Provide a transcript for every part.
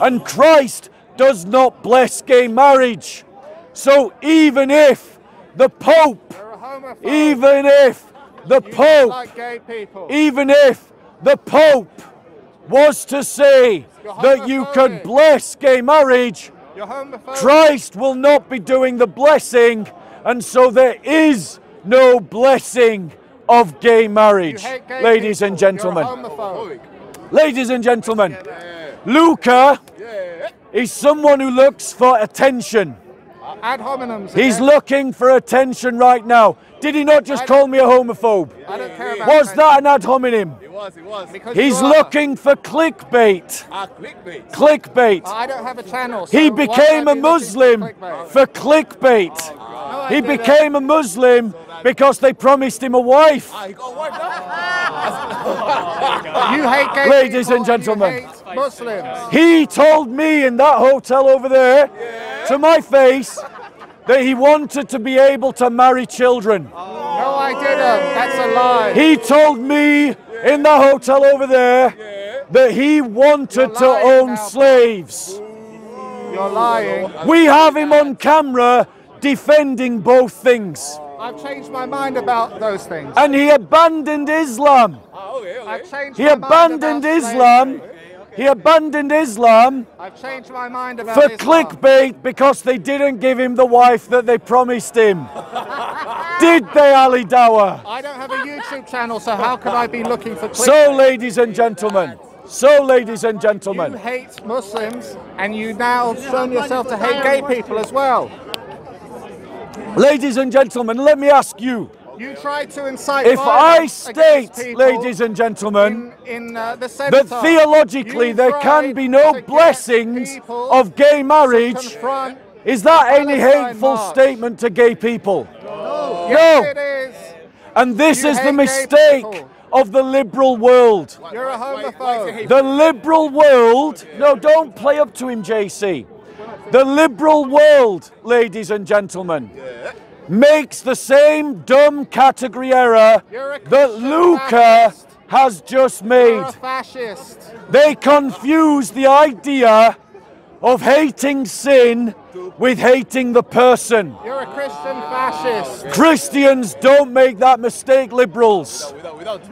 And Christ does not bless gay marriage. So even if the Pope, even if the Pope was to say that you could bless gay marriage, Christ will not be doing the blessing, and so there is no blessing of gay marriage, ladies and gentlemen. Ladies and gentlemen, Luca is someone who looks for attention. Ad hominem. He's looking for attention right now. Did he not just call me a homophobe? I don't care about Was that an ad hominem? It was. He's looking for clickbait. Clickbait. Clickbait. I don't have a channel. So He became a Muslim for clickbait. He became a Muslim because they promised him a wife. He got a wife now? You hate gay Ladies people, and gentlemen. you hate Muslims. He told me in that hotel over there, to my face, that he wanted to be able to marry children. No, I didn't. That's a lie. He told me in the hotel over there that he wanted to own slaves. You're lying. We have him on camera defending both things. I've changed my mind about those things. And he abandoned Islam. I've changed He my mind abandoned about Islam. slavery. He abandoned Islam I've changed my mind about for Islam. clickbait because they didn't give him the wife that they promised him. Did they, Ali Dawah? I don't have a YouTube channel, so how could I be looking for clickbait? So, ladies and gentlemen, You hate Muslims, and you now shown yourself to hate gay people as well. Ladies and gentlemen, let me ask you. You tried to incite If I violence against state, people ladies and gentlemen, in the that census, theologically you there tried can be no to get blessings people of gay to marriage, confront is that any Palestine hateful march. statement to gay people? No. Yes, it is. And this You is the hate gay mistake people. of the liberal world. You're a homophobe. The liberal world, no, don't play up to him, JC. The liberal world, ladies and gentlemen, makes the same dumb category error You're a that Christian Luca fascist. has just You're made. a fascist. They confuse the idea of hating sin with hating the person. You're a Christian fascist. Christians don't make that mistake, liberals.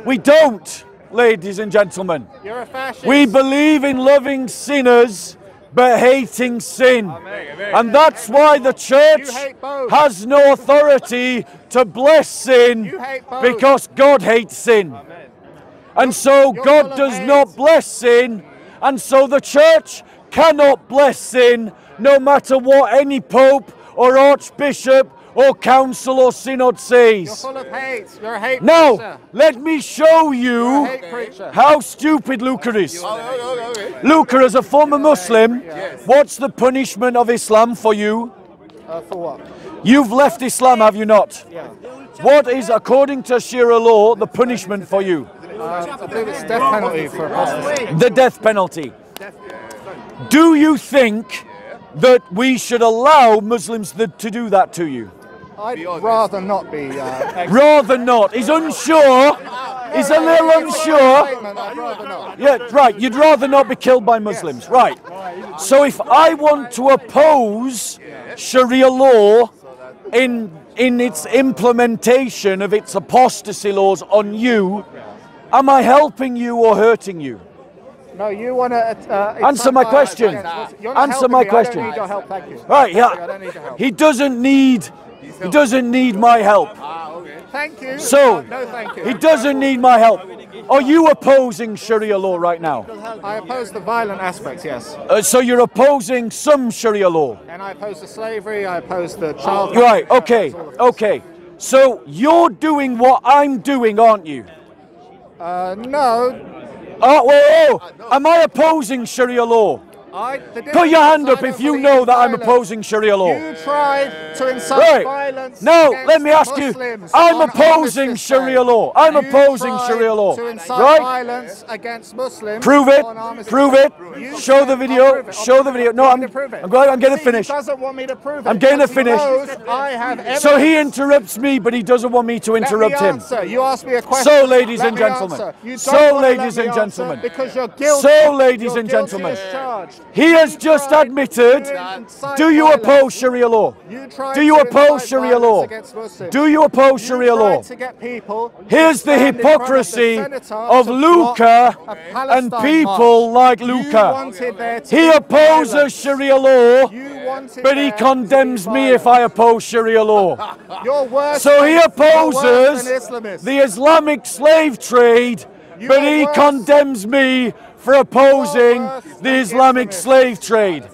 We don't, ladies and gentlemen. You're a fascist. We believe in loving sinners but hating sin. And that's why the church You hate both. has no authority to bless sin, You hate both. because God hates sin. And so You're God full of does hate. not bless sin, and so the church cannot bless sin, no matter what any pope or archbishop or council or synod You're says. full of hate. You're a hate Now, preacher. let me show You're a you hate preacher. how stupid Luca is. Okay. Luca, as a former Muslim, what's the punishment of Islam for you? For what? You've left Islam, have you not? Yeah. What is, according to Sharia law, the punishment for you? I believe it's death penalty for apostasy. The death penalty. Do you think that we should allow Muslims to do that to you? I'd rather not be. Rather not. He's unsure. He's a little unsure. I'd rather not. Yeah, right. You'd rather not be killed by Muslims. Right. So if I want to oppose Sharia law in its implementation of its apostasy laws on you, am I helping you or hurting you? No, you want to Answer my question. Answer my question. I don't need your help, thank you. Right, I yeah. don't need your help. He doesn't need my help. Thank you. So, no, thank you. he doesn't need my help. Are you opposing Sharia law right now? I oppose the violent aspects, yes. So you're opposing some Sharia law? And I oppose the slavery, I oppose the child. Right, okay. So you're doing what I'm doing, aren't you? No. Whoa. Am I opposing Sharia law? Put your hand up if you know that I'm opposing Sharia law. You tried to incite violence. Now, let me ask you, I'm opposing Sharia law. I'm opposing Sharia law. To incite right? violence against Muslims. Prove it. Prove it. Show the video. Show the video. No, I'm going to finish. He doesn't want me to prove it. I'm going to finish. I have evidence. So he interrupts me, but he doesn't want me to interrupt him. You asked me a question. So, ladies and gentlemen. So, ladies and gentlemen. Because you're guilty. So, ladies and gentlemen. He has just admitted. Do you oppose Sharia law? Do you oppose Sharia law? Do you oppose Sharia law? Here's the hypocrisy of Luca and people like Luca. He opposes Sharia law, but he condemns me if I oppose Sharia law. So he opposes the Islamic slave trade, but he condemns me for opposing the Islamic slave trade.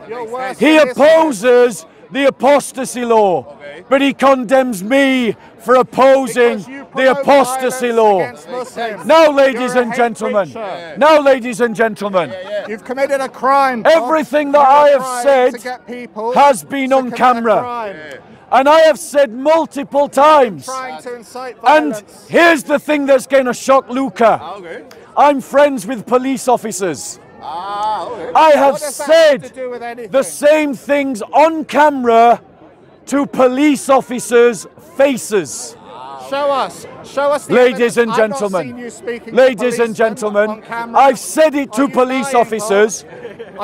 He opposes the apostasy law, but he condemns me for opposing the apostasy law. Now, ladies and gentlemen, you've committed a crime. Everything that I have said has been on camera. And I have said multiple times. And here's the thing that's going to shock Luca. I'm friends with police officers. I have said the same things on camera to police officers' faces. Show us. Ladies and gentlemen, I've said it to police officers.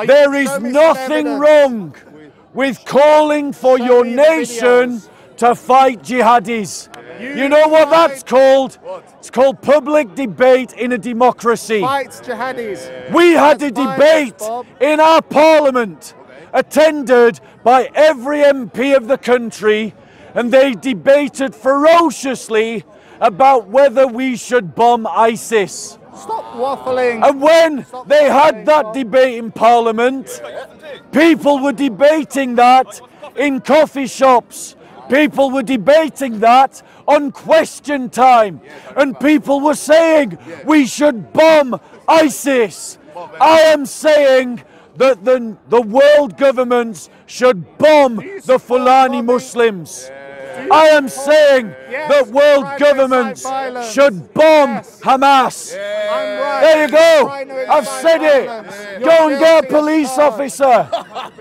There is nothing wrong with calling for your nation to fight jihadis. You know what that's called? It's called public debate in a democracy. Fights jihadis. We had a debate in our parliament, attended by every MP of the country, and they debated ferociously about whether we should bomb ISIS. Stop waffling. And when they had that debate in Parliament, people were debating that in coffee shops. People were debating that on Question Time. And people were saying we should bomb ISIS. I am saying that the world governments should bomb the Fulani Muslims. I am saying that world governments should bomb Hamas. There you go. I've said it. Go and get a police officer.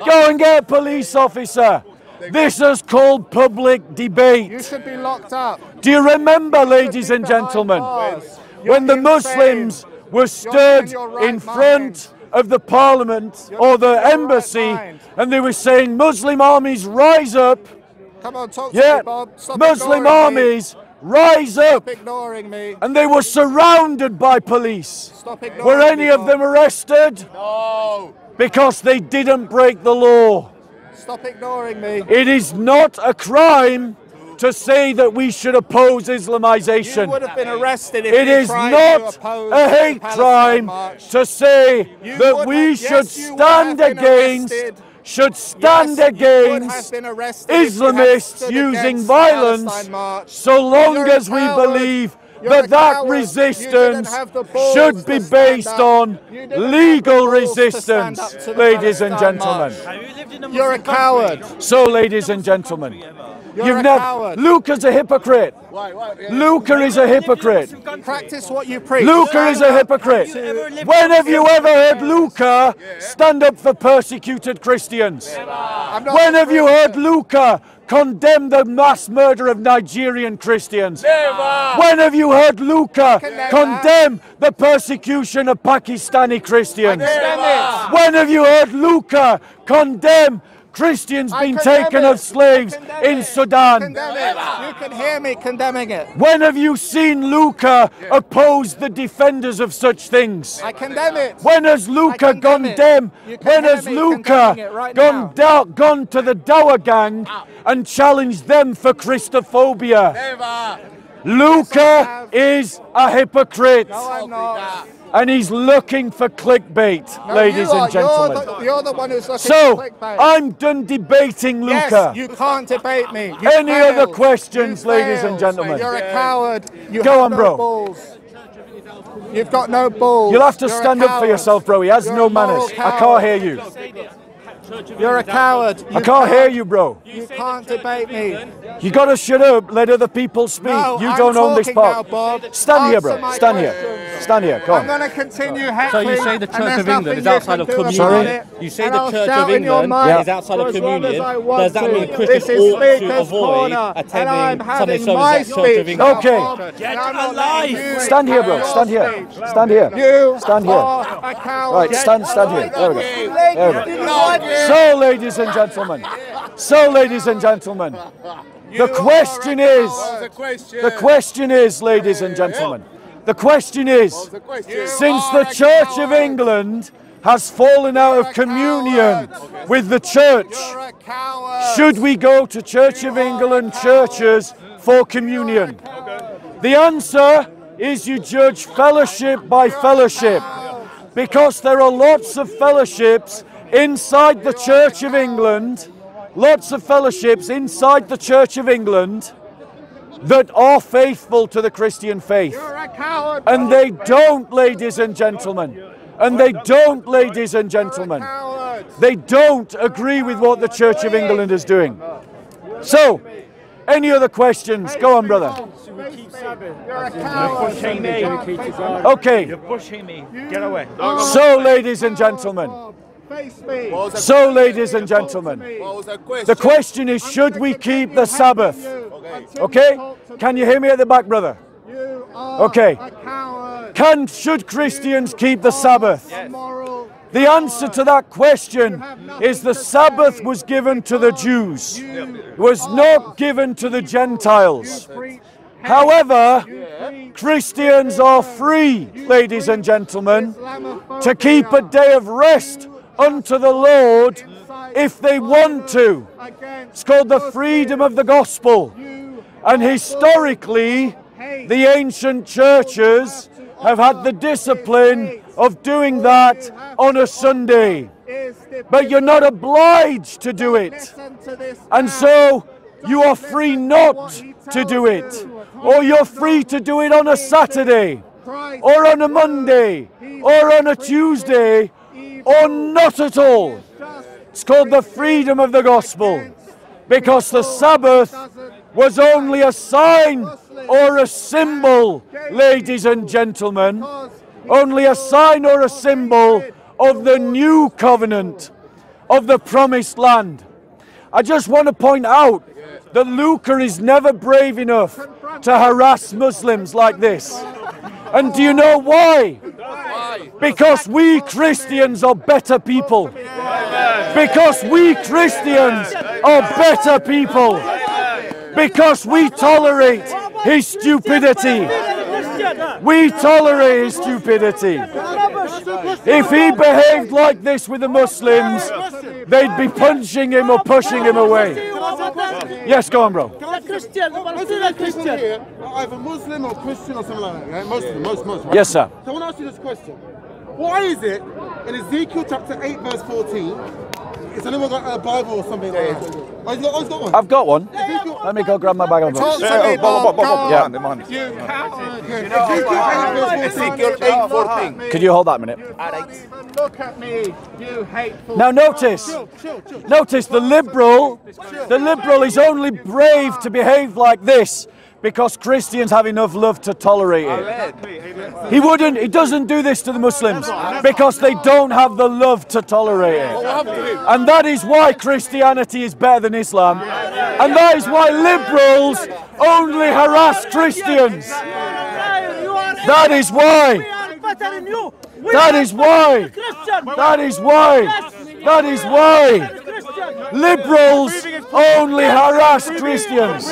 Go and get a police officer. This is called public debate. You should be locked up. Do you remember, ladies and gentlemen, when the Muslims were stood in front of the parliament or the embassy and they were saying, Muslim armies rise up? Come on, talk to me, Bob. Stop Muslim armies rise up. Stop ignoring me. And they were surrounded by police. Stop ignoring Were any me, of them arrested? No. Because they didn't break the law. Stop ignoring me. It is not a crime to say that we should oppose Islamization. You would have been arrested if it is not a hate crime to say that we should stand against Islamists using violence, so long as we believe that resistance should be based on legal resistance, ladies and gentlemen. You're a coward. So, ladies and gentlemen, You're a coward. Luca's a hypocrite. Luca is a hypocrite. Practice what you preach. Luca is a hypocrite. When have you ever heard Luca stand up for persecuted Christians? When have you heard Luca condemn the mass murder of Nigerian Christians? When have you heard Luca condemn the persecution of Pakistani Christians? When have you heard Luca condemn Christians being taken as slaves in Sudan? You can hear me condemning it. When have you seen Luca oppose the defenders of such things? I condemn it. When has Luca gone to the Dawa gang and challenged them for Christophobia? Luca is a hypocrite. No, I'm not. And he's looking for clickbait, ladies and gentlemen. You're the one who's looking for clickbait. I'm done debating Luca. Yes, you can't debate me. Any other questions, ladies and gentlemen? You're a coward. Go on, bro. Balls. You've got no balls. You'll have to stand up for yourself, bro. He has no manners. I can't hear you. You're a coward. I can't hear you, bro. You can't debate me. You got to shut up. Let other people speak. No, you I'm don't own this talking part. now, Bob. Stand here, bro. Answer my Stand here. questions. Stand here. Go I'm on. going to continue So heckling. you say the and Church there's of England nothing is you outside can of do about communion? it. You say And the I'll Church shout of in your England mind is outside for of as long as communion. I want Does that to. mean This Christians is ought to Speaker's avoid Corner, and I'm attending Sunday having my services at Church of speech. England? Okay. Get alive. Stand here, bro. Stand here. Stand here. You Stand here. are a coward. Right, stand here. There we go. There we go. So, ladies and gentlemen. So, ladies and gentlemen. The question is, ladies and gentlemen. The question is, since the Church of England has fallen out of communion with the church, should we go to Church of England churches for communion? The answer is you judge fellowship by fellowship, because there are lots of fellowships inside the Church of England, lots of fellowships inside the Church of England that are faithful to the Christian faith. And they don't, ladies and gentlemen. And they don't, ladies and gentlemen. They don't agree with what the Church of England is doing. So, any other questions? Go on, brother. Okay. You're pushing me. Get away. So, ladies and gentlemen. So, ladies and gentlemen. The question is, should we keep the Sabbath? Okay? Can you hear me at the back, brother? Okay. Should Christians keep the Sabbath? The answer to that question is the Sabbath was given to the Jews. It was not given to the Gentiles. However, Christians are free, ladies and gentlemen, to keep a day of rest unto the Lord if they want to. It's called the freedom of the gospel. And historically, the ancient churches have had the discipline of doing that on a Sunday. But you're not obliged to do it. And so you are free not to do it. Or you're free to do it on a Saturday, or on a Monday, or on a Tuesday, or not at all. It's called the freedom of the gospel. Because the Sabbath was only a sign or a symbol, ladies and gentlemen, only a sign or a symbol of the new covenant, of the promised land. I just want to point out that Luca is never brave enough to harass Muslims like this. And do you know why? Because we Christians are better people. Because we Christians are better people. Because we tolerate his stupidity. We tolerate his stupidity. If he behaved like this with the Muslims, they'd be punching him or pushing him away. Yes, go on, bro. Either Muslim or Christian or something like that, right? Most, right? Yes, sir. So I want to ask you this question. Why is it in Ezekiel chapter 8 verse 14, it's anyone got a Bible or something like that? Oh, he's got one? I've got one. Ezekiel, Let me go grab my bag of books. Ezekiel 8:14. Could you hold that a minute? Look at me, you hateful. Now notice the liberal is only brave to behave like this because Christians have enough love to tolerate it. He doesn't do this to the Muslims because they don't have the love to tolerate it. And that is why Christianity is better than Islam. And that is why liberals only harass Christians. That is why. That is why. That is why. That is why. Liberals only harass Christians.